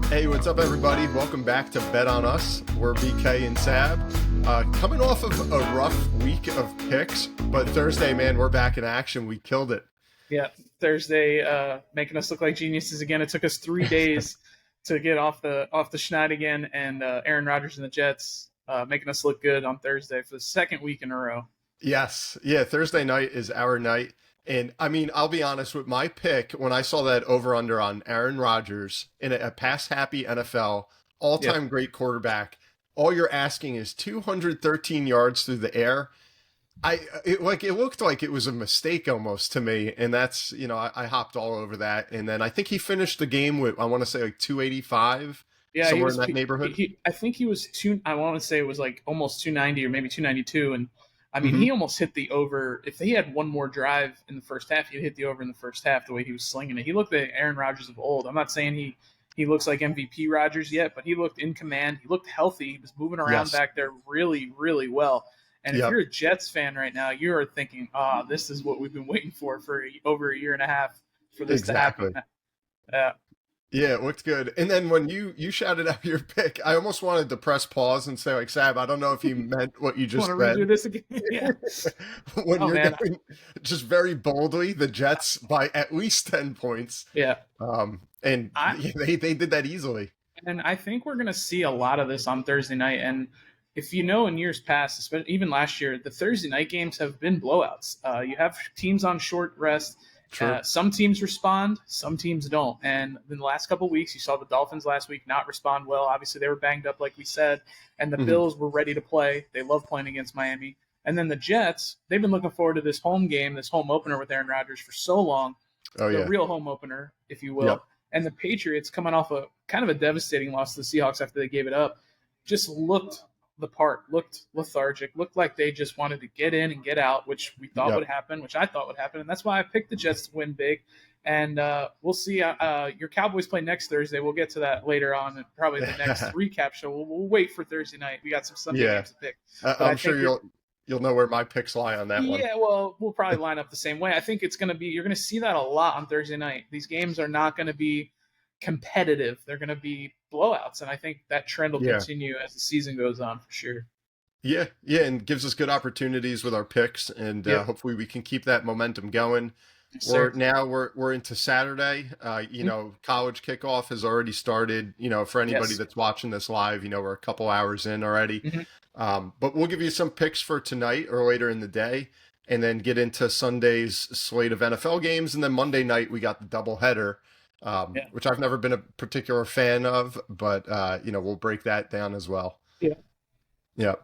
Hey, what's up, everybody? Welcome back to Bet on Us. We're BK and Sab. Coming off of a rough week of picks, but Thursday, man, we're back in action. We killed it. Yeah, Thursday, making us look like geniuses again. It took us 3 days to get off the schneid again, and Aaron Rodgers and the Jets making us look good on Thursday for the second week in a row. Yes. Yeah, Thursday night is our night. And I mean, I'll be honest with my pick when I saw that over-under on Aaron Rodgers in a pass-happy NFL, all-time great quarterback. All you're asking is 213 yards through the air. It looked like it was a mistake almost to me, and that's, I hopped all over that. And then I think he finished the game with, I want to say, like 285, somewhere in that neighborhood. I think he was I want to say it was like almost 290 or maybe 292, and I mean, he almost hit the over. If he had one more drive in the first half, he'd hit the over in the first half the way he was slinging it. He looked like Aaron Rodgers of old. I'm not saying he looks like MVP Rodgers yet, but he looked in command. He looked healthy. He was moving around back there really, really well. And if you're a Jets fan right now, you are thinking, this is what we've been waiting for over a year and a half for this to happen. Yeah, it looked good. And then when you shouted out your pick, I almost wanted to press pause and say, like, Sab, I don't know if you meant what you just read. Redo this again? Yeah. When you're going just very boldly the Jets by at least 10 points. Yeah. And they did that easily. And I think we're going to see a lot of this on Thursday night. And if you know, in years past, especially even last year, the Thursday night games have been blowouts. You have teams on short rest. Some teams respond, some teams don't. And in the last couple of weeks, you saw the Dolphins last week not respond well. Obviously, they were banged up, like we said. And the Bills were ready to play. They love playing against Miami. And then the Jets, they've been looking forward to this home game, this home opener with Aaron Rodgers for so long. The real home opener, if you will. Yep. And the Patriots, coming off a kind of a devastating loss to the Seahawks after they gave it up, just looked the part, looked lethargic, looked like they just wanted to get in and get out, which we thought would happen, which I thought would happen. And that's why I picked the Jets to win big. And we'll see. Your Cowboys play next Thursday. We'll get to that later on, probably the next recap show. We'll wait for Thursday night. We got some Sunday games to pick. I'm sure you'll know where my picks lie on that one. Yeah, well, we'll probably line up the same way. I think it's going to be – you're going to see that a lot on Thursday night. These games are not going to be competitive. They're going to be blowouts, and I think that trend will continue as the season goes on for sure. Yeah, and gives us good opportunities with our picks, and hopefully we can keep that momentum going. Yes, we're into Saturday. College kickoff has already started. For anybody that's watching this live, we're a couple hours in already. But we'll give you some picks for tonight or later in the day, and then get into Sunday's slate of NFL games, and then Monday night we got the doubleheader. Which I've never been a particular fan of, but we'll break that down as well. Yeah.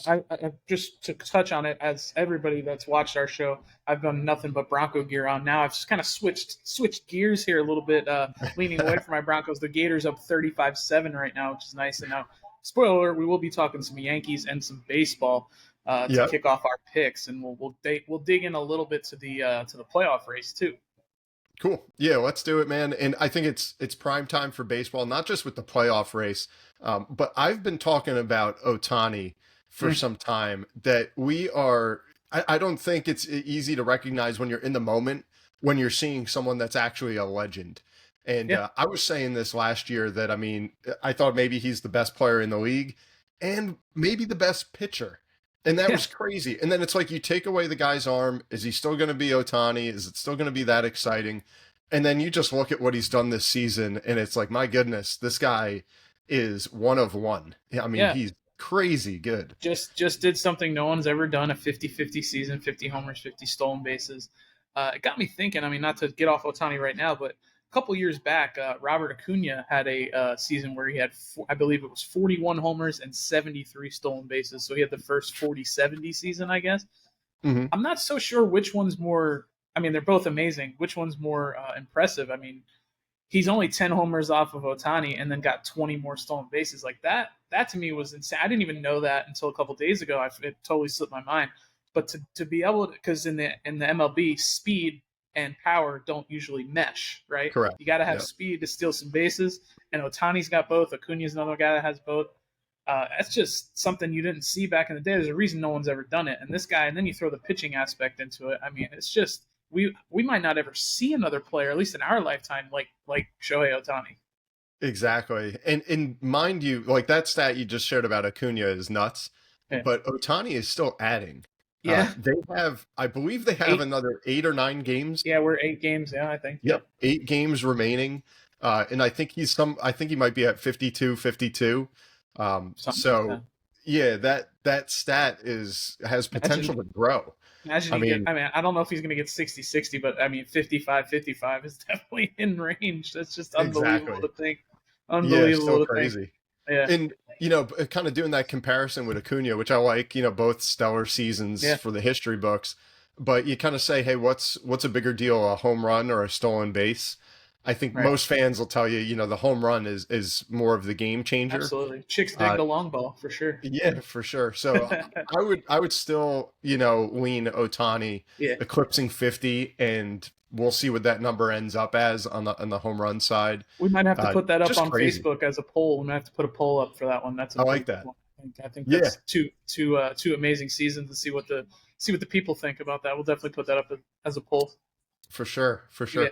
I just to touch on it, as everybody that's watched our show, I've done nothing but Bronco gear on. Now I've just kind of switched gears here a little bit, leaning away from my Broncos. The Gators up 35-7 right now, which is nice. And now, spoiler alert, we will be talking some Yankees and some baseball to kick off our picks, and we'll dig in a little bit to the playoff race too. Cool. Yeah, let's do it, man. And I think it's prime time for baseball, not just with the playoff race, but I've been talking about Ohtani for some time, that I don't think it's easy to recognize when you're in the moment, when you're seeing someone that's actually a legend. And I was saying this last year that, I thought maybe he's the best player in the league and maybe the best pitcher. And that was crazy. And then it's like, you take away the guy's arm. Is he still going to be Ohtani? Is it still going to be that exciting? And then you just look at what he's done this season, and it's like, my goodness, this guy is one of one. He's crazy good. Just did something no one's ever done, a 50-50 season, 50 homers, 50 stolen bases. It got me thinking, not to get off Ohtani right now, but a couple years back, Robert Acuna had a season where he had, I believe it was 41 homers and 73 stolen bases. So he had the first 40-70 season, I guess. I'm not so sure which one's more. They're both amazing. Which one's more impressive? He's only 10 homers off of Ohtani and then got 20 more stolen bases. Like that to me was insane. I didn't even know that until a couple of days ago. It totally slipped my mind. But to be able to, because in the MLB, speed and power don't usually mesh, right? Correct. You got to have speed to steal some bases, and Ohtani's got both. Acuna's another guy that has both. That's just something you didn't see back in the day. There's a reason no one's ever done it. And this guy, and then you throw the pitching aspect into it. It's just we might not ever see another player, at least in our lifetime, like Shohei Ohtani. Exactly. And mind you, like that stat you just shared about Acuna is nuts, Yeah. but Ohtani is still adding. Yeah. They have, I believe they have 8. another 8 or 9 games. Yeah, we're 8 games. Yeah, I think. Yep, Yep. 8 games remaining. And I think he might be at 52, 52. Something like So that. yeah, that stat has potential Imagine to grow. Imagine I he get. mean, I mean, I don't know if he's going to get 60-60, but I mean, 55-55 is definitely in range. That's just unbelievable exactly. to think. Yeah, still Unbelievable to think. crazy. Yeah. And kind of doing that comparison with Acuna, which I like, both stellar seasons Yeah. for the history books, but you kind of say, hey, what's a bigger deal, a home run or a stolen base? I think Right. most fans will tell you, the home run is more of the game changer. Absolutely. Chicks dig Uh, the long ball for sure. yeah, for sure. So I would still, lean Ohtani Yeah. eclipsing 50, and we'll see what that number ends up as on the home run side. We might have to put that up Just on crazy. Facebook as a poll. We might have to put a poll up for that one. That's a I like pretty good that. one. I think Yeah, that's two amazing seasons to see what the people think about that. We'll definitely put that up as a poll. for sure, for Yeah. sure.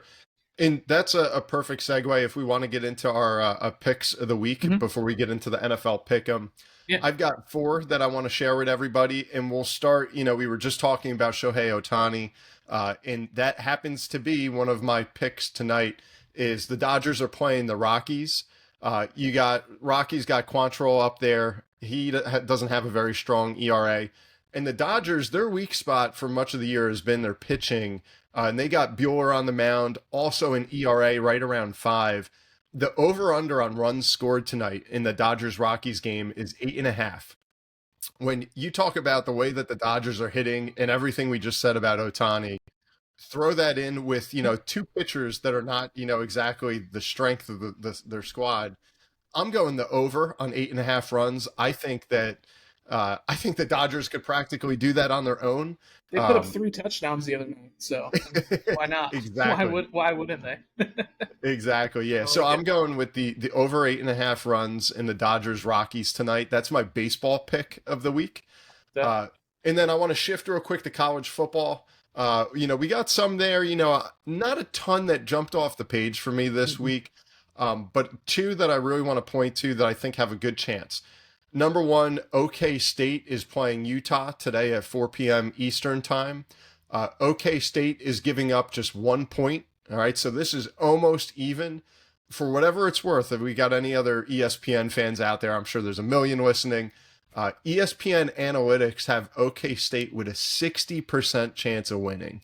And that's a perfect segue if we want to get into our picks of the week Hmm. before we get into the NFL pick'em. Yeah. I've got 4 that I want to share with everybody, and we'll start. We were just talking about Shohei Ohtani, and that happens to be one of my picks tonight. Is the Dodgers are playing the Rockies. You got Rockies got Quantrill up there. He doesn't have a very strong ERA, and the Dodgers, their weak spot for much of the year has been their pitching. And they got Bueller on the mound, also an ERA right around 5. The over-under on runs scored tonight in the Dodgers-Rockies game is 8.5. When you talk about the way that the Dodgers are hitting and everything we just said about Ohtani, throw that in with, 2 pitchers that are not, exactly the strength of their squad. I'm going the over on 8.5 runs. I think the Dodgers could practically do that on their own. They put up 3 touchdowns the other night, so why not? Exactly. Why wouldn't they? Exactly. Yeah. I So like I'm it. going with the over 8.5 runs in the Dodgers Rockies tonight. That's my baseball pick of the week. Yeah. And then I want to shift real quick to college football. We got some there, not a ton that jumped off the page for me this Mhm. week. But 2 that I really want to point to that I think have a good chance. Number 1, OK State is playing Utah today at 4 p.m. Eastern time. OK State is giving up just 1 point. All right, so this is almost even. For whatever it's worth, if we got any other ESPN fans out there, I'm sure there's a million listening. ESPN analytics have OK State with a 60% chance of winning.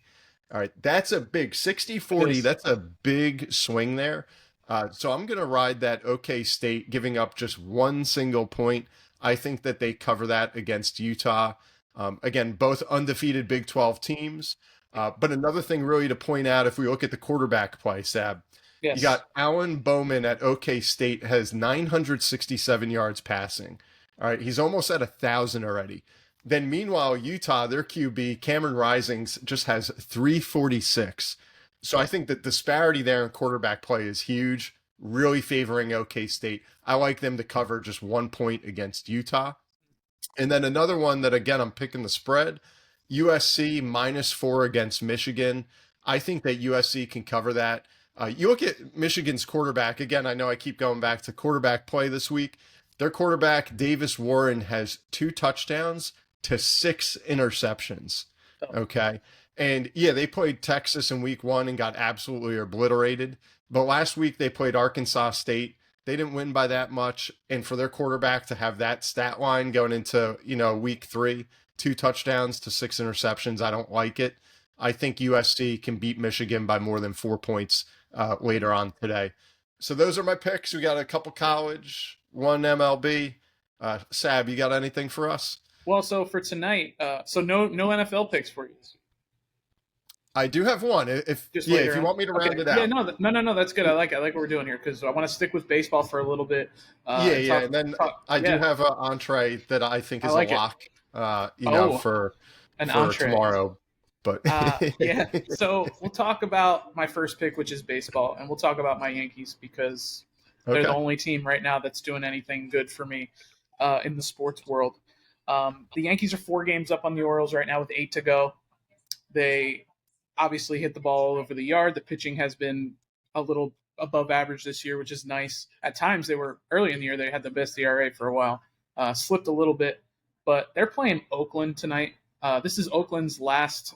All right, that's a big 60-40. That's a big swing there. So I'm going to ride that OK State giving up just 1 single point. I think that they cover that against Utah. Again, both undefeated Big 12 teams. But another thing really to point out, if we look at the quarterback play, Sab, you Yes. got Alan Bowman at OK State has 967 yards passing. All right, he's almost at 1,000 already. Then meanwhile, Utah, their QB, Cameron Risings, just has 346. So I think the disparity there in quarterback play is huge, really favoring OK State. I like them to cover just 1 point against Utah. And then another one that, again, I'm picking the spread, USC -4 against Michigan. I think that USC can cover that. You look at Michigan's quarterback. Again, I know I keep going back to quarterback play this week. Their quarterback, Davis Warren, has 2 touchdowns to 6 interceptions. Oh, Okay. And yeah, they played Texas in week 1 and got absolutely obliterated. But last week they played Arkansas State. They didn't win by that much. And for their quarterback to have that stat line going into, week 3, 2 touchdowns to 6 interceptions, I don't like it. I think USC can beat Michigan by more than 4 points later on today. So those are my picks. We got a couple college, 1 MLB. Sab, you got anything for us? well, so for tonight, so no NFL picks for you. I do have one. If Just yeah, later if you on. want me to Okay. round it Yeah. out. No. That's good. I like what we're doing here because I want to stick with baseball for a little bit. Yeah, And yeah. talk. And then Talk. I do Yeah. have an entree that I think I is a like it. lock. Oh, For an entree. tomorrow. But Yeah. So we'll talk about my first pick, which is baseball, and we'll talk about my Yankees because they're the okay. only team right now that's doing anything good for me in the sports world. The Yankees are 4 games up on the Orioles right now with 8 to go. They obviously hit the ball all over the yard. The pitching has been a little above average this year, which is nice. At times they were early in the year, they had the best ERA for a while. Slipped a little bit, but they're playing Oakland tonight. This is Oakland's last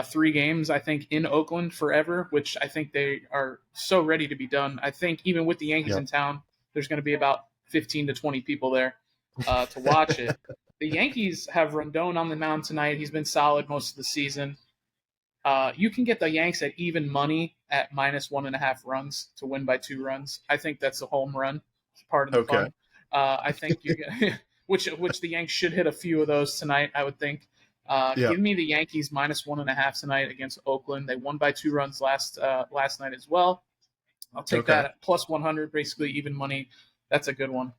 3 games, I think, in Oakland forever, which I think they are so ready to be done. I think even with the Yankees in town, there's going to be about 15 to 20 people there to watch it. The Yankees have Rendon on the mound tonight. He's been solid most of the season. You can get the Yanks at even money at -1.5 runs to win by 2 runs. I think that's a home run. It's part of the fun. I think you get, which the Yanks should hit a few of those tonight, I would think. Give me the Yankees -1.5 tonight against Oakland. They won by 2 runs last night as well. I'll take that at +100, basically even money. That's a good one.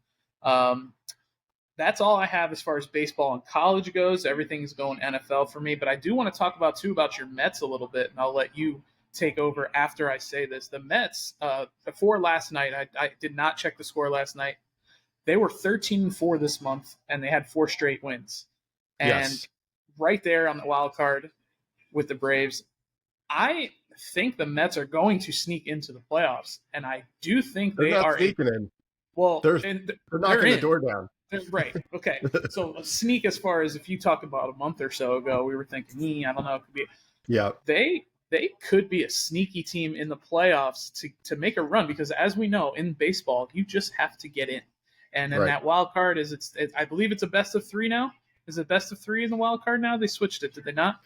That's all I have as far as baseball and college goes. Everything's going NFL for me, but I do want to talk about your Mets a little bit, and I'll let you take over after I say this. The Mets, before last night, I did not check the score last night. They were 13-4 this month, and they had 4 straight wins. And right there on the wild card with the Braves, I think the Mets are going to sneak into the playoffs, and I do think they're not sneaking in. Well, they're knocking the door down. Right. Okay. So a sneak, as far as if you talk about a month or so ago, we were thinking, I don't know, it could be. Yeah. They could be a sneaky team in the playoffs to make a run, because as we know in baseball, you just have to get in, and then that wild card I believe it's a best of 3 now. Is it best of 3 in the wild card now? They switched it, did they not?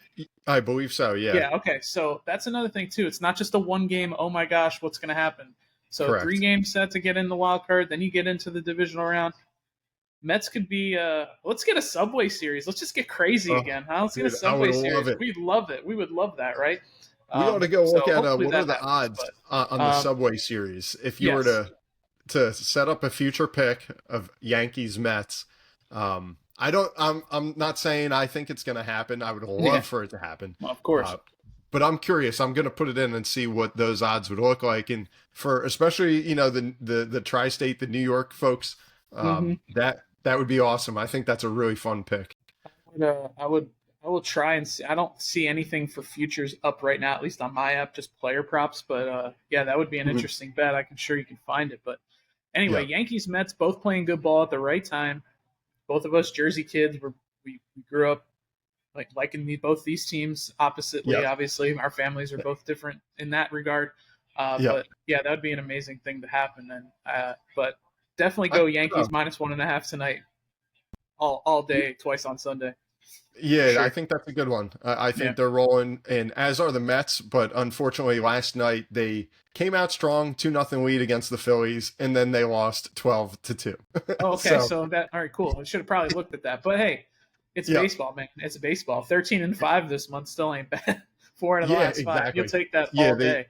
I believe so. Yeah. Yeah. Okay. So that's another thing too. It's not just a 1 game. Oh my gosh, what's going to happen? So Correct. 3 game set to get in the wild card, then you get into the divisional round. Mets could be. Let's get a Subway Series. Let's just get crazy again. Huh? Let's get a Subway Series. We'd love it. We would love that, right? We ought to go look at what are the odds on the Subway Series if you were to set up a future pick of Yankees Mets. I'm not saying I think it's going to happen. I would love for it to happen. Of course. But I'm curious. I'm going to put it in and see what those odds would look like, and for especially the tri-state, the New York folks. That would be awesome. I think that's a really fun pick. I will try and see. I don't see anything for futures up right now, at least on my app, just player props. But that would be an interesting bet. I'm sure you can find it. But anyway, Yankees, Mets, both playing good ball at the right time. Both of us Jersey kids, we grew up liking both these teams oppositely. Obviously, our families are both different in that regard. But that would be an amazing thing to happen. And but. Definitely go Yankees -1.5 tonight, all day, twice on Sunday. Yeah, sure. I think that's a good one. I think they're rolling, and as are the Mets. But unfortunately, last night they came out strong, 2-0 lead against the Phillies, and then they lost 12-2. Oh, okay, so that all right, cool. I should have probably looked at that, but hey, it's baseball, man. It's baseball. 13-5 this month still ain't bad. 4 out of the last 5. You'll take that all day.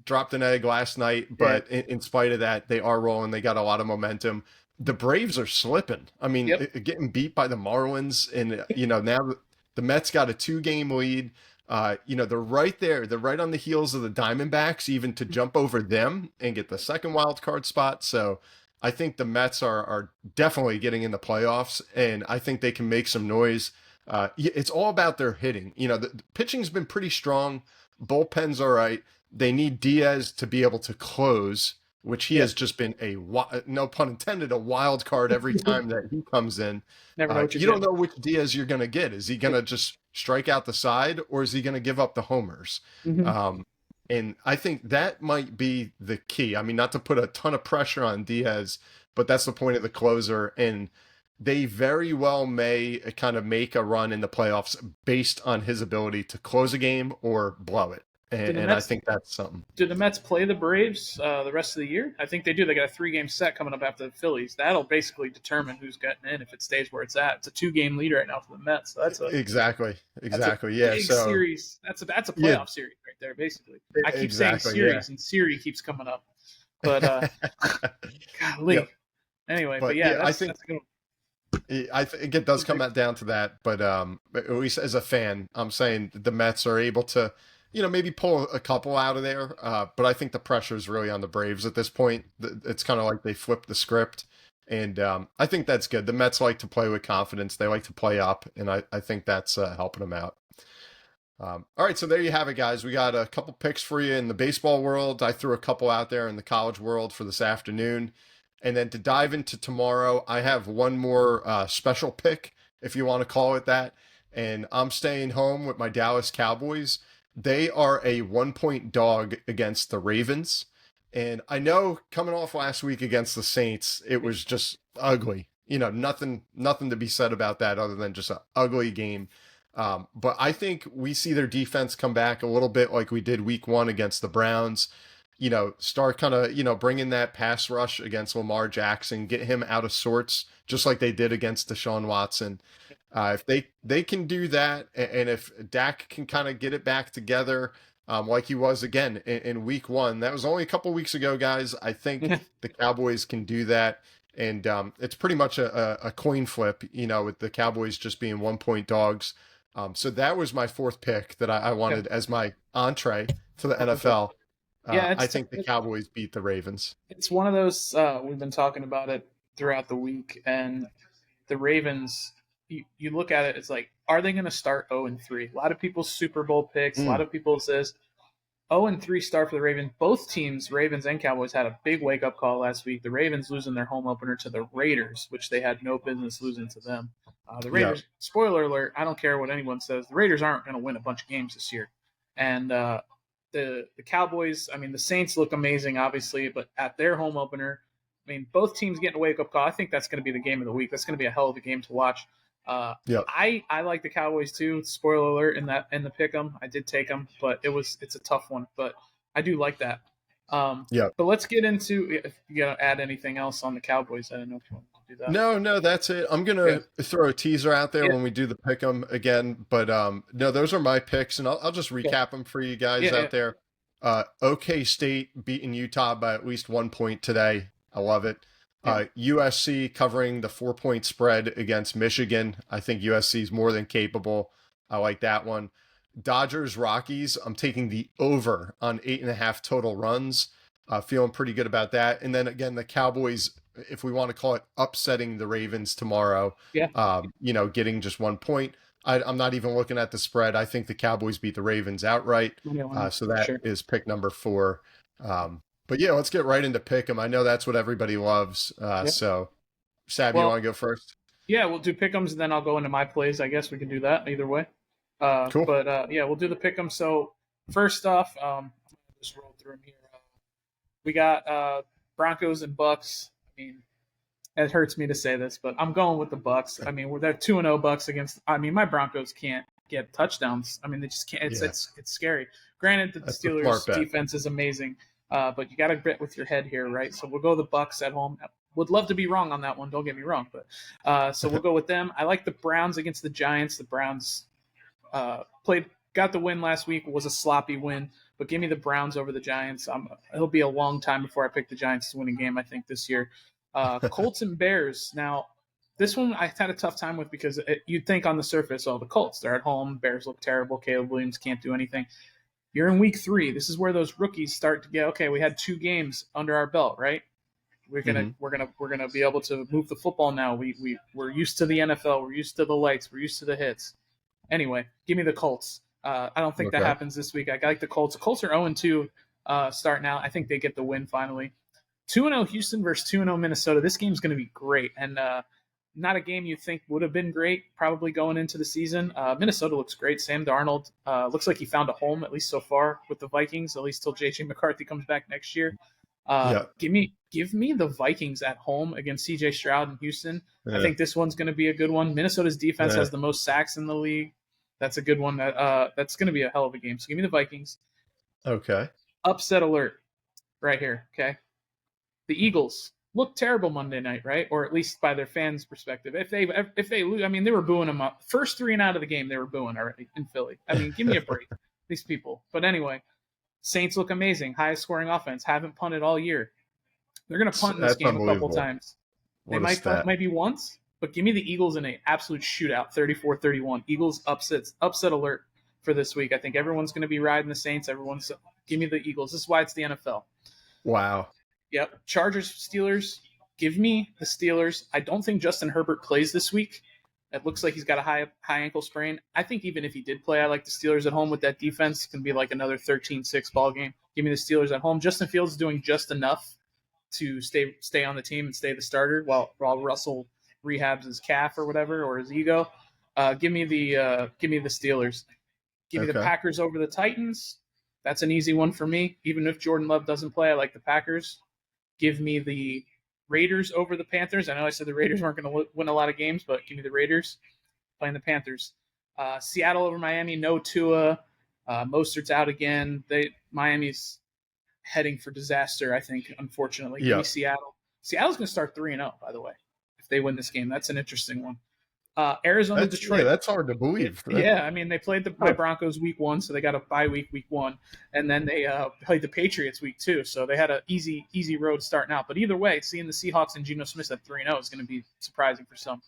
Dropped an egg last night, but in spite of that, they are rolling. They got a lot of momentum. The Braves are slipping. I mean, getting beat by the Marlins, and now the Mets got a 2-game lead. They're right there. They're right on the heels of the Diamondbacks, even to jump over them and get the second wild card spot. So I think the Mets are definitely getting in the playoffs, and I think they can make some noise. It's all about their hitting. The pitching's been pretty strong. Bullpen's all right. They need Diaz to be able to close, which he has just been no pun intended, a wild card every time that he comes in. Never know you don't know which Diaz you're going to get. Is he going to just strike out the side, or is he going to give up the homers? And I think that might be the key. I mean, not to put a ton of pressure on Diaz, but that's the point of the closer. And they very well may kind of make a run in the playoffs based on his ability to close a game or blow it. And I think that's something. Do the Mets play the Braves the rest of the year? I think they do. They got a 3-game set coming up after the Phillies. That'll basically determine who's getting in if it stays where it's at. It's a 2-game lead right now for the Mets. So that's exactly. That's a big series. That's a playoff series right there, basically. I keep saying series, and series keeps coming up. But golly. Anyway, but I think that's a good one. I think it does come down to that. But at least as a fan, I'm saying the Mets are able to, maybe pull a couple out of there. But I think the pressure is really on the Braves at this point. It's kind of like they flipped the script. And I think that's good. The Mets like to play with confidence. They like to play up. And I think that's helping them out. All right, so there you have it, guys. We got a couple picks for you in the baseball world. I threw a couple out there in the college world for this afternoon. And then to dive into tomorrow, I have one more special pick, if you want to call it that. And I'm staying home with my Dallas Cowboys. They are a 1-point dog against the Ravens. And I know coming off last week against the Saints, it was just ugly. Nothing to be said about that other than just an ugly game. But I think we see their defense come back a little bit like we did week 1 against the Browns. Start kind of, bringing that pass rush against Lamar Jackson, get him out of sorts, just like they did against Deshaun Watson. If they can do that, and if Dak can kind of get it back together, like he was again in week 1, that was only a couple weeks ago, guys. I think the Cowboys can do that. And it's pretty much a coin flip, with the Cowboys just being 1-point dogs. So that was my 4th pick that I wanted as my entree to the NFL. I think the Cowboys beat the Ravens. It's one of those, we've been talking about it throughout the week, and the Ravens, you look at it, it's like, are they going to start 0-3? A lot of people's Super Bowl picks, a lot of people says 0-3 start for the Ravens. Both teams, Ravens and Cowboys, had a big wake-up call last week. The Ravens losing their home opener to the Raiders, which they had no business losing to them. The Raiders, spoiler alert, I don't care what anyone says, the Raiders aren't going to win a bunch of games this year. And the Cowboys, the Saints look amazing, obviously, but at their home opener, both teams getting a wake-up call. I think that's going to be the game of the week. That's going to be a hell of a game to watch. I like the Cowboys too. Spoiler alert in the pick 'em. I did take them, but it's a tough one. But I do like that. But let's get into, if you gotta add anything else on the Cowboys. I don't know if you want to do that. No, that's it. I'm gonna throw a teaser out there when we do the pick 'em again. But no, those are my picks, and I'll just recap them for you guys out there. OK State beating Utah by at least 1 point today. I love it. USC covering the 4-point spread against Michigan. I think USC is more than capable. I like that one. Dodgers-Rockies, I'm taking the over on 8.5 total runs. Feeling pretty good about that. And then again, the Cowboys, if we want to call it upsetting the Ravens tomorrow, getting just 1 point. I'm not even looking at the spread. I think the Cowboys beat the Ravens outright. So that is pick number 4. But yeah, let's get right into pick 'em. I know that's what everybody loves. So, Sab, you want to go first? Yeah, we'll do pick 'ems, and then I'll go into my plays. I guess we can do that either way. Cool. But we'll do the pick 'em. So first off, I'm just roll through them here. We got Broncos and Bucs. It hurts me to say this, but I'm going with the Bucs. They're 2-0 Bucs against. My Broncos can't get touchdowns. They just can't. It's scary. Granted, the Steelers' defense is amazing. But you got to bet with your head here, right? So we'll go the Bucs at home. Would love to be wrong on that one. Don't get me wrong, but so we'll go with them. I like the Browns against the Giants. The Browns got the win last week. It was a sloppy win, but give me the Browns over the Giants. It'll be a long time before I pick the Giants to win a game, I think, this year. Colts and Bears. Now, this one I had a tough time with because you'd think on the surface, the Colts, they're at home. Bears look terrible. Caleb Williams can't do anything. You're in week 3. This is where those rookies start to get, okay, we had 2 games under our belt, right? We're gonna be able to move the football now. We're used to the NFL. We're used to the lights. We're used to the hits. Anyway, give me the Colts. I don't think that happens this week. I like the Colts. The Colts are 0-2 starting out. I think they get the win finally. 2-0 Houston versus 2-0 Minnesota. This game's going to be great, and not a game you think would have been great probably going into the season. Minnesota looks great. Sam Darnold looks like he found a home, at least so far, with the Vikings, at least till J.J. McCarthy comes back next year. Give me the Vikings at home against C.J. Stroud in Houston. I think this one's going to be a good one. Minnesota's defense has the most sacks in the league. That's a good one. That's going to be a hell of a game. So give me the Vikings. Okay. Upset alert right here, okay? The Eagles look terrible Monday night, right? Or at least by their fans' perspective. If they lose, they were booing them up. First 3 and out of the game, they were booing already in Philly. Give me a break, these people. But anyway, Saints look amazing. Highest scoring offense. Haven't punted all year. They're going to punt in this game a couple times. They might punt maybe once, but give me the Eagles in an absolute shootout, 34-31. Eagles upset alert for this week. I think everyone's going to be riding the Saints. Give me the Eagles. This is why it's the NFL. Wow. Yep. Chargers, Steelers. Give me the Steelers. I don't think Justin Herbert plays this week. It looks like he's got a high ankle sprain. I think even if he did play, I like the Steelers at home with that defense. It's going to be like another 13-6 ball game. Give me the Steelers at home. Justin Fields is doing just enough to stay on the team and stay the starter while Russell rehabs his calf or whatever, or his ego. Give me the Steelers. Give me the Packers over the Titans. That's an easy one for me. Even if Jordan Love doesn't play, I like the Packers. Give me the Raiders over the Panthers. I know I said the Raiders weren't going to win a lot of games, but give me the Raiders playing the Panthers. Seattle over Miami, no Tua. Mostert's out again. Miami's heading for disaster, I think, unfortunately. Give me Seattle. Seattle's going to start 3-0, by the way, if they win this game. That's an interesting one. Arizona, Detroit. Yeah, that's hard to believe. Yeah, I mean, they played the Broncos week 1, so they got a bye week 1. And then they played the Patriots week 2, so they had an easy road starting out. But either way, seeing the Seahawks and Geno Smith at 3-0 is going to be surprising for some.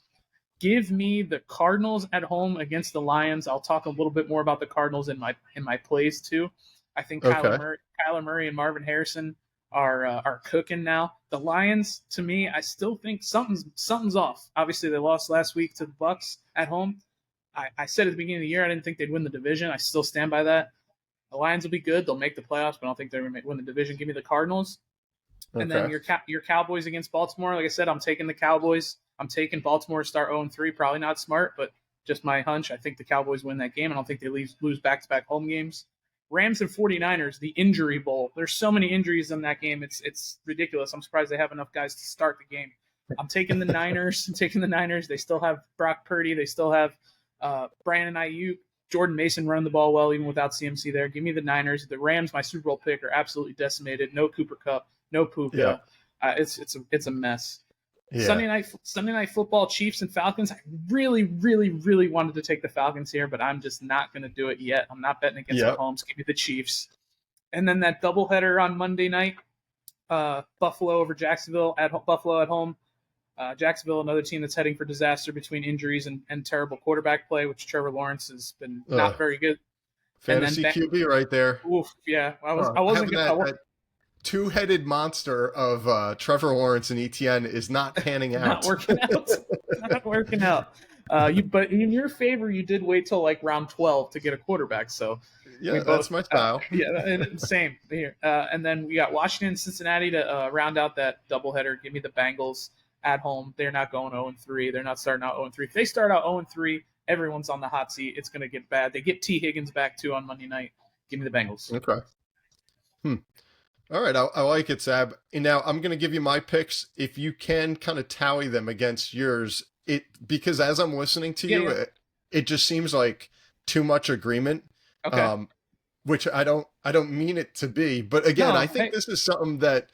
Give me the Cardinals at home against the Lions. I'll talk a little bit more about the Cardinals in my plays, too. I think Kyler Murray and Marvin Harrison are cooking now. The Lions, to me, I still think something's off. Obviously, they lost last week to the Bucs at home. I said at the beginning of the year I didn't think they'd win the division. I still stand by that. The Lions will be good. They'll make the playoffs, but I don't think they're going to win the division. Give me the Cardinals. Okay. And then your Cowboys against Baltimore. Like I said, I'm taking the Cowboys. I'm taking Baltimore to start 0-3. Probably not smart, but just my hunch. I think the Cowboys win that game. I don't think they lose back-to-back home games. Rams and 49ers, the injury bowl. There's so many injuries in that game. It's ridiculous. I'm surprised they have enough guys to start the game. I'm taking the Niners. They still have Brock Purdy. They still have Brandon Ayuk. Jordan Mason running the ball well, even without CMC there. Give me the Niners. The Rams, my Super Bowl pick, are absolutely decimated. No Cooper Kupp. No Puka. Yeah. It's a mess. Yeah. Sunday night football, Chiefs and Falcons. I really, really, really wanted to take the Falcons here, but I'm just not going to do it yet. I'm not betting against Mahomes. Give me the Chiefs. And then that doubleheader on Monday night, Buffalo over Jacksonville, Buffalo at home. Jacksonville, another team that's heading for disaster between injuries and terrible quarterback play, which Trevor Lawrence has been not very good. Fantasy QB right there. Oof, yeah. I wasn't going to. Two-headed monster of Trevor Lawrence and Etienne is not panning out. Not working out. But in your favor, you did wait till like round 12 to get a quarterback. So that's my style. Same here. And then we got Washington, Cincinnati to round out that doubleheader. Give me the Bengals at home. They're not going 0-3. They're not starting out 0-3. If they start out 0-3, everyone's on the hot seat. It's going to get bad. They get T. Higgins back too on Monday night. Give me the Bengals. Okay. All right, I like it, Sab. And now I'm going to give you my picks. If you can kind of tally them against yours, because as I'm listening to you, it just seems like too much agreement. Okay. Which I don't mean it to be. But again, I think this is something that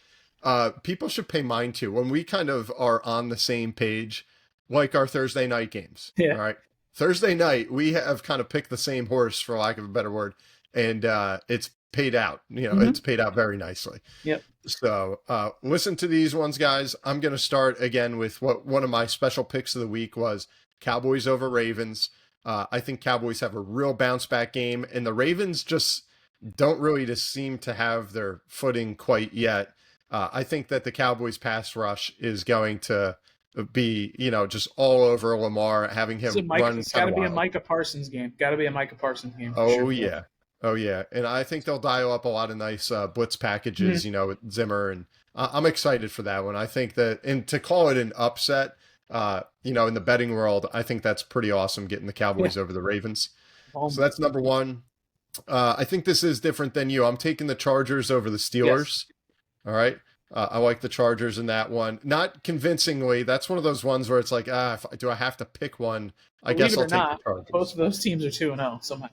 people should pay mind to when we kind of are on the same page, like our Thursday night games. Yeah. All right. Thursday night, we have kind of picked the same horse, for lack of a better word, and it's paid out. It's paid out very nicely. Yep. So listen to these ones, guys. I'm going to start again with what one of my special picks of the week was: Cowboys over Ravens. I think Cowboys have a real bounce back game, and the Ravens just don't really just seem to have their footing quite yet. I think that the Cowboys pass rush is going to be, just all over Lamar, having him run. It's got to be a Micah Parsons game. Oh, sure. Yeah. Oh, yeah. And I think they'll dial up a lot of nice blitz packages, with Zimmer. And I'm excited for that one. I think that, and to call it an upset, in the betting world, I think that's pretty awesome, getting the Cowboys over the Ravens. So that's number one. I think this is different than you. I'm taking the Chargers over the Steelers. Yes. All right. I like the Chargers in that one. Not convincingly. That's one of those ones where it's like, do I have to pick one? I guess I'll take the Chargers. Both of those teams are 2-0 somehow.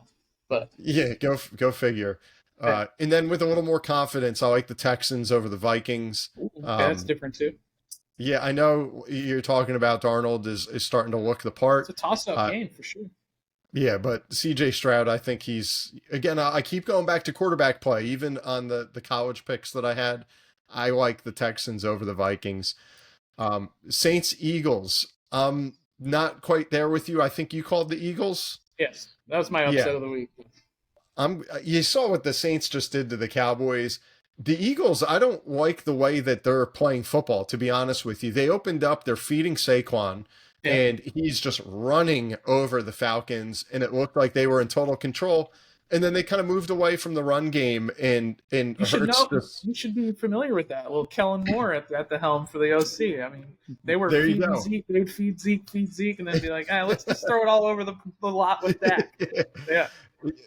But yeah, go figure. And then with a little more confidence, I like the Texans over the Vikings. That's different too. Yeah, I know you're talking about Darnold is starting to look the part. It's a toss-up game for sure. Yeah, but CJ Stroud, I think he's, again, I keep going back to quarterback play. Even on the college picks that I had, I like the Texans over the Vikings. Saints, Eagles. Not quite there with you. I think you called the Eagles. Yes, that was my upset of the week. You saw what the Saints just did to the Cowboys. The Eagles, I don't like the way that they're playing football, to be honest with you. They opened up, they're feeding Saquon, Yeah. and he's just running over the Falcons, and it looked like they were in total control. And then they kind of moved away from the run game, and You should Hurts know. just You should be familiar with that. Well, Kellen Moore at the helm for the OC. I mean, they were there you feeding go. Zeke. They'd feed Zeke, and then be like, let's just throw it all over the lot with Dak. Yeah.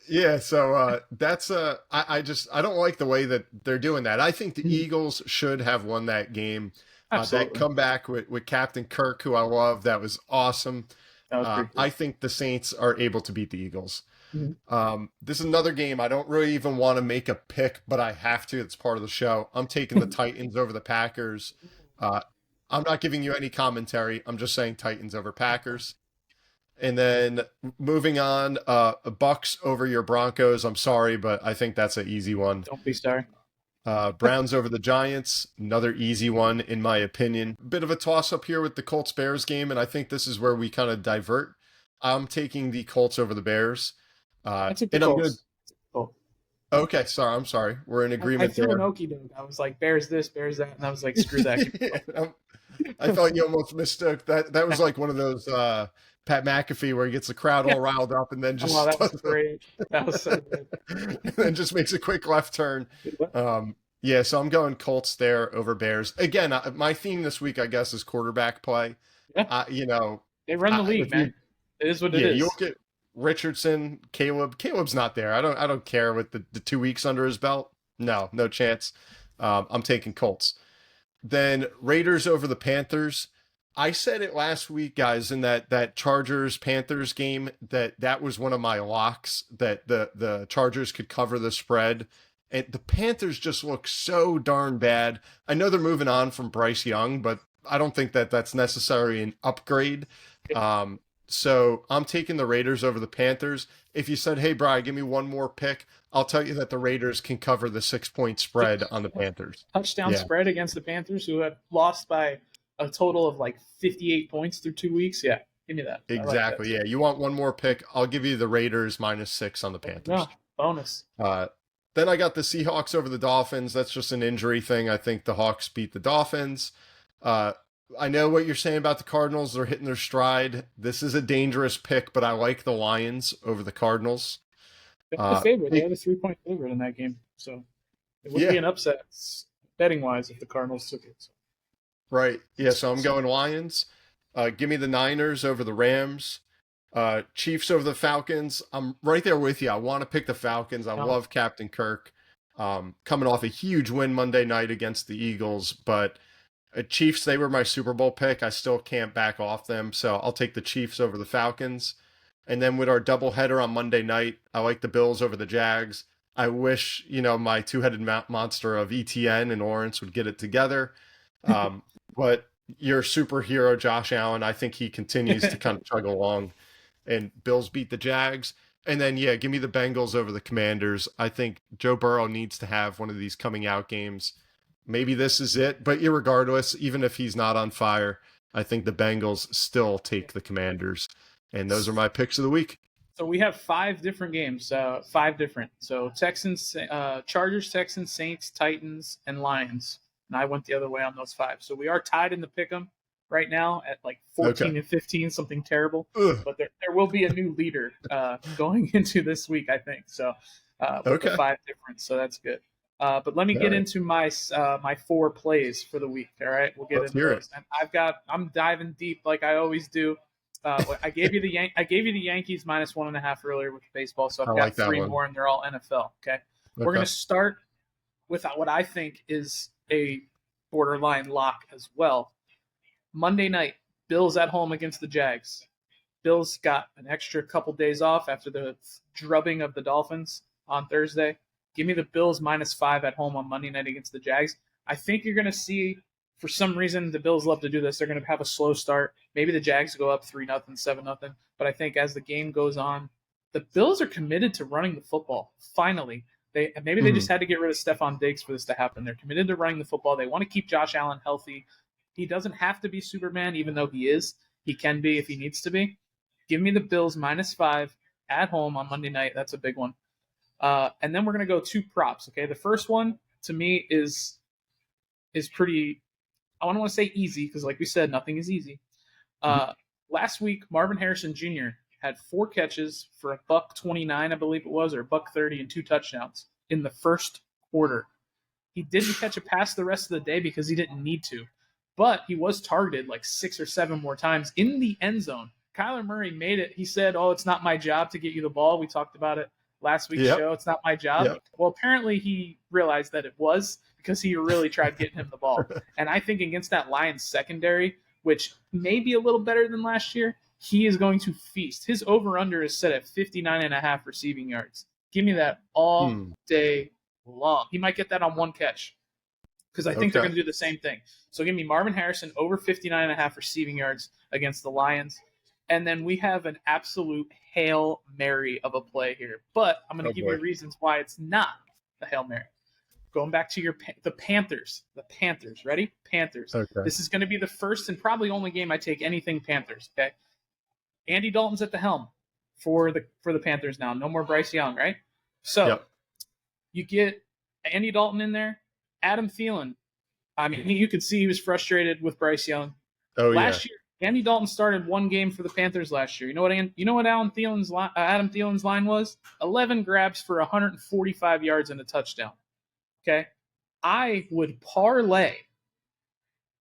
Yeah, so that's I don't like the way that they're doing that. I think the Eagles should have won that game. That Absolutely. comeback with Captain Kirk, who I love, that was awesome. That was pretty cool. I think the Saints are able to beat the Eagles. Mm-hmm. This is another game I don't really even want to make a pick, but I have to. It's part of the show. I'm taking the Titans over the Packers. I'm not giving you any commentary. I'm just saying Titans over Packers. And then moving on, Bucs over your Broncos. I'm sorry, but I think that's an easy one. Don't be sorry. Browns over the Giants, another easy one in my opinion. Bit of a toss-up here with the Colts-Bears game, and I think this is where we kind of divert. I'm taking the Colts over the Bears. I took the Colts. Okay, I'm sorry. We're in agreement I threw there. an okie doke. I was like, Bears this, Bears that, and I was like, screw that. I thought you almost mistook that. That was like one of those Pat McAfee where he gets the crowd all riled up and then just that was great. That was so good. and then just makes a quick left turn. Yeah, so I'm going Colts there over Bears. Again, my theme this week, I guess, is quarterback play. Yeah. They run the league, man. It is what it is. You look at Richardson, Caleb. Caleb's not there. I don't care with the 2 weeks under his belt. No chance. I'm taking Colts. Then Raiders over the Panthers. I said it last week, guys, in that Chargers-Panthers game, that was one of my locks, that the Chargers could cover the spread. And the Panthers just look so darn bad. I know they're moving on from Bryce Young, but I don't think that's necessarily an upgrade. So I'm taking the Raiders over the Panthers. If you said, hey, Brian, give me one more pick, I'll tell you that the Raiders can cover the 6-point spread on the Panthers. Touchdown spread against the Panthers, who have lost by a total of like 58 points through 2 weeks. Yeah, give me that. Exactly. Like that. Yeah, you want one more pick? I'll give you the Raiders -6 on the Panthers. No, bonus. Then I got the Seahawks over the Dolphins. That's just an injury thing. I think the Hawks beat the Dolphins. I know what you're saying about the Cardinals. They're hitting their stride. This is a dangerous pick, but I like the Lions over the Cardinals. They're the favorite. They had a 3-point favorite in that game. So it wouldn't be an upset betting-wise if the Cardinals took it. So. Right. Yeah, so I'm going Lions. Give me the Niners over the Rams. Chiefs over the Falcons. I'm right there with you. I want to pick the Falcons. I love Captain Kirk. Coming off a huge win Monday night against the Eagles, but Chiefs, they were my Super Bowl pick. I still can't back off them, so I'll take the Chiefs over the Falcons. And then with our doubleheader on Monday night, I like the Bills over the Jags. I wish, my two-headed monster of ETN and Lawrence would get it together. But your superhero, Josh Allen, I think he continues to kind of chug along. And Bills beat the Jags. And then, give me the Bengals over the Commanders. I think Joe Burrow needs to have one of these coming out games. Maybe this is it, but irregardless, even if he's not on fire, I think the Bengals still take the Commanders. And those are my picks of the week. So we have 5 different games, 5 different. So Texans, Chargers, Texans, Saints, Titans, and Lions. And I went the other way on those 5. So we are tied in the pick'em right now at like 14 and 15, something terrible. Ugh. But there will be a new leader going into this week, I think. So with the 5 different, so that's good. But let me get into my 4 plays for the week. All right, we'll get into those. And I'm diving deep like I always do. I gave you the Yankees -1.5 earlier with baseball, so I've got 3 more, and they're all NFL. Okay, we're gonna start with what I think is a borderline lock as well. Monday night, Bills at home against the Jags. Bills got an extra couple days off after the drubbing of the Dolphins on Thursday. Give me the Bills -5 at home on Monday night against the Jags. I think you're going to see, for some reason, the Bills love to do this. They're going to have a slow start. Maybe the Jags go up 3-0, 7-0. But I think as the game goes on, the Bills are committed to running the football. Finally, they just had to get rid of Stephon Diggs for this to happen. They're committed to running the football. They want to keep Josh Allen healthy. He doesn't have to be Superman, even though he is. He can be if he needs to be. Give me the Bills -5 at home on Monday night. That's a big one. And then we're going to go 2 props. Okay, the first one to me is pretty. I don't want to say easy because, like we said, nothing is easy. last week, Marvin Harrison Jr. had 4 catches for a $129, I believe it was, or $130 and 2 touchdowns in the first quarter. He didn't catch a pass the rest of the day because he didn't need to, but he was targeted like 6 or 7 more times in the end zone. Kyler Murray made it. He said, "Oh, it's not my job to get you the ball." We talked about it last week's show. It's not my job. Yep. Well, apparently he realized that it was, because he really tried getting him the ball. And I think against that Lions secondary, which may be a little better than last year, he is going to feast. His over-under is set at 59.5 receiving yards. Give me that all day long. He might get that on 1 catch, because I think they're going to do the same thing. So give me Marvin Harrison over 59.5 receiving yards against the Lions. And then we have an absolute Hail Mary of a play here. But I'm going to give you reasons why it's not a Hail Mary. Going back to the Panthers. The Panthers. Ready? Panthers. Okay. This is going to be the first and probably only game I take anything Panthers. Okay. Andy Dalton's at the helm for the Panthers now. No more Bryce Young, right? So you get Andy Dalton in there. Adam Thielen. I mean, you could see he was frustrated with Bryce Young. Last year, Andy Dalton started 1 game for the Panthers last year. You know what Adam Thielen's line was? 11 grabs for 145 yards and a touchdown. Okay, I would parlay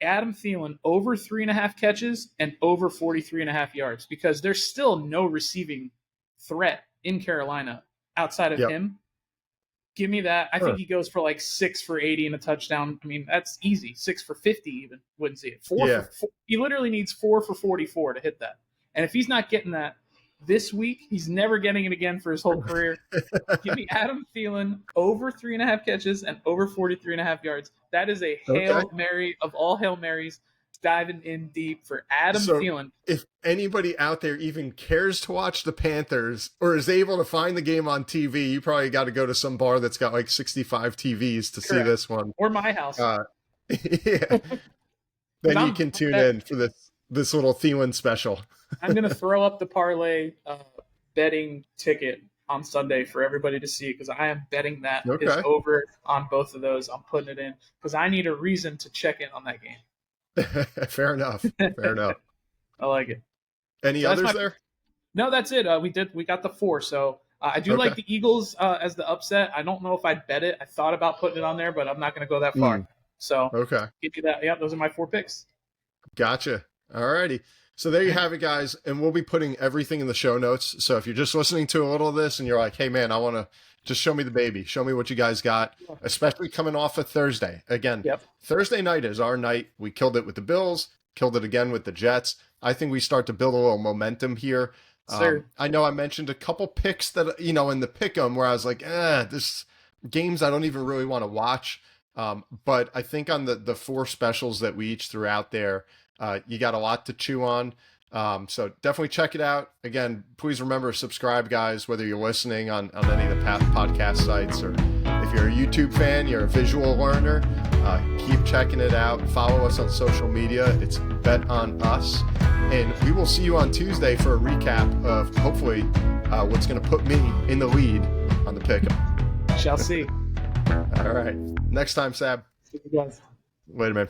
Adam Thielen over 3.5 catches and over 43.5 yards, because there's still no receiving threat in Carolina outside of him. Give me that. I think he goes for like 6 for 80 and a touchdown. I mean, that's easy. 6 for 50 even. Wouldn't see it. 4 he literally needs 4 for 44 to hit that. And if he's not getting that this week, he's never getting it again for his whole career. Give me Adam Thielen over 3.5 catches and over 43.5 yards. That is a Hail Mary of all Hail Marys. Diving in deep for Adam Thielen. If anybody out there even cares to watch the Panthers or is able to find the game on TV, you probably got to go to some bar that's got like 65 TVs to see this one. Or my house. Then you can tune in for this little Thielen special. I'm going to throw up the parlay betting ticket on Sunday for everybody to see, because I am betting that is over on both of those. I'm putting it in because I need a reason to check in on that game. Fair enough. I like it. Any others there? No, that's it. We got the 4. So I do like the Eagles as the upset. I don't know if I'd bet it. I thought about putting it on there, but I'm not going to go that far. So give you that. Yeah, those are my 4 picks. Gotcha. All righty. So there you have it, guys. And we'll be putting everything in the show notes. So if you're just listening to a little of this and you're like, hey man, I want to just show me the baby. Show me what you guys got, especially coming off of Thursday. Again, Thursday night is our night. We killed it with the Bills, killed it again with the Jets. I think we start to build a little momentum here. I know I mentioned a couple picks that, in the pick 'em where I was like, this games I don't even really want to watch. But I think on the 4 specials that we each threw out there, you got a lot to chew on. So definitely check it out. Again, please remember to subscribe, guys, whether you're listening on any of the podcast sites, or if you're a YouTube fan, you're a visual learner, keep checking it out. Follow us on social media. It's Bet On Us. And we will see you on Tuesday for a recap of hopefully what's going to put me in the lead on the pick. Shall see. All right. Next time, Sab. See you guys. Later, man.